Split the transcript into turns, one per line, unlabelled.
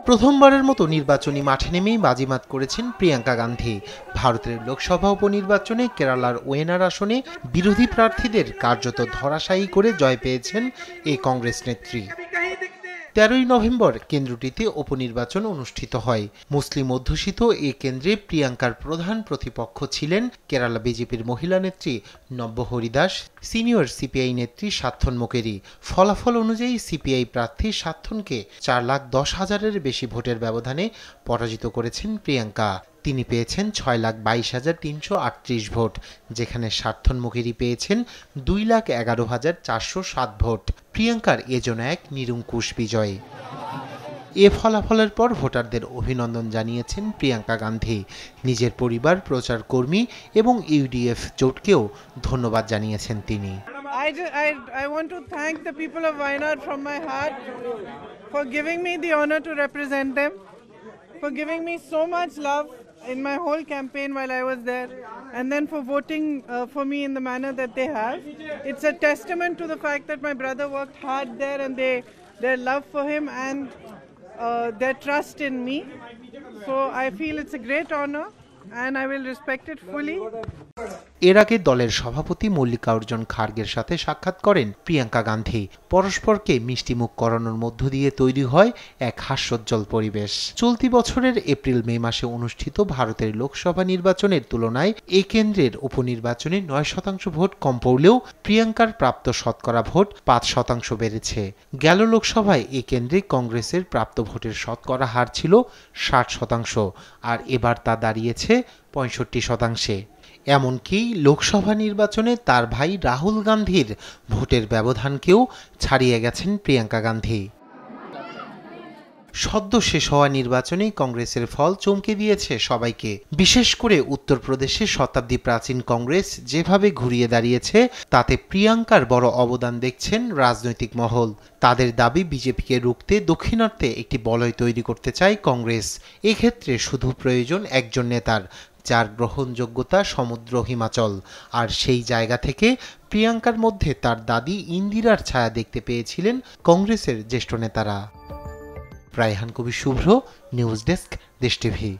প্রথমবারের মতো নির্বাচনী মাঠে নেমেই বাজিমাত করেছেন প্রিয়াঙ্কা গান্ধী। ভারতের লোকসভা উপনির্বাচনে কেরালার ওয়েনার আসনে বিরোধী প্রার্থীদের কার্যত ধরাশায়ী করে জয় পেয়েছেন এই কংগ্রেস নেত্রী। 13ই নভেম্বর কেন্দ্রটিতে উপনির্বাচন অনুষ্ঠিত হয়। মুসলিম অধ্যুষিত এই কেন্দ্রে প্রিয়াঙ্কার প্রধান প্রতিপক্ষ ছিলেন কেরালা বিজেপির মহিলা নেত্রী নব্য হরিদাস, সিনিয়র সিপিআই নেত্রী সাত্থন মোকেরি। ফলাফল অনুযায়ী সিপিআই প্রার্থী সাত্থনকে 4,10,000-এর বেশি ভোটের ব্যবধানে পরাজিত করেছেন প্রিয়াঙ্কা। তিনি পেয়েছেন 6,22,338 ভোট, যেখানে সাত্থন মোকেরি পেয়েছেন 2,11,407 ভোট। প্রিয়াঙ্কার এজন্য এক নিরঙ্কুশ বিজয়। এ ফলাফলের পর ভোটারদের অভিনন্দন জানিয়েছেন প্রিয়াঙ্কা গান্ধী। নিজের পরিবার, প্রচার কর্মী এবং ইউডিএফ জোটকেও ধন্যবাদ জানিয়েছেন তিনি।
I want to thank the people of Wayanad from my heart for giving me the honor to represent them, for giving me so much love in my whole campaign while I was there, and then for voting for me in the manner that they have. It's a testament to the fact that my brother worked hard there, and their love for him and their trust in me. So I feel it's a great honor and I will respect it fully.
এর আগে দলের সভাপতি মল্লিকার্জুন খার্গের সাথে সাক্ষাৎ করেন প্রিয়াঙ্কা গান্ধী। পরস্পরকে মিষ্টিমুখ করানোর মধ্য দিয়ে তৈরি হয় এক হাস্যোজ্জ্বল পরিবেশ। চলতি বছরের এপ্রিল-মে মাসে অনুষ্ঠিত ভারতের লোকসভা নির্বাচনের তুলনায় এই কেন্দ্রের উপনির্বাচনে 9% ভোট কম পড়লেও প্রিয়াঙ্কার প্রাপ্ত শতকরা ভোট 5% বেড়েছে। গেল লোকসভায় এই কেন্দ্রে কংগ্রেসের প্রাপ্ত ভোটের শতকরা হার ছিল 60%, আর এবার তা দাঁড়িয়েছে 65%। এমনকি লোকসভা নির্বাচনে তার ভাই রাহুল গান্ধীর ভোটের ব্যবধানকেও ছাড়িয়ে গেছেন প্রিয়াঙ্কা গান্ধী। সদ্য শেষ হওয়া নির্বাচনে কংগ্রেসের ফল চমকে দিয়েছে সবাইকে। বিশেষ করে উত্তরপ্রদেশে শতাব্দী প্রাচীন কংগ্রেস যেভাবে ঘুরিয়ে দাঁড়িয়েছে, তাতে প্রিয়াঙ্কার বড় অবদান দেখছেন রাজনৈতিক মহল। তাদের দাবি, বিজেপিকে রুখতে দক্ষিণার্থে একটি বলয় তৈরি করতে চায় কংগ্রেস। এক্ষেত্রে শুধু প্রয়োজন একজন নেতার, যার গ্রহণযোগ্যতা সমুদ্র হিমাচল। আর সেই জায়গা থেকে প্রিয়াঙ্কার মধ্যে তার দাদি ইন্দিরার ছায়া দেখতে পেয়েছিলেন কংগ্রেসের জ্যেষ্ঠ নেতারা। রায়হান কবির শুভ্র, নিউজ ডেস্ক, দেশ টিভি।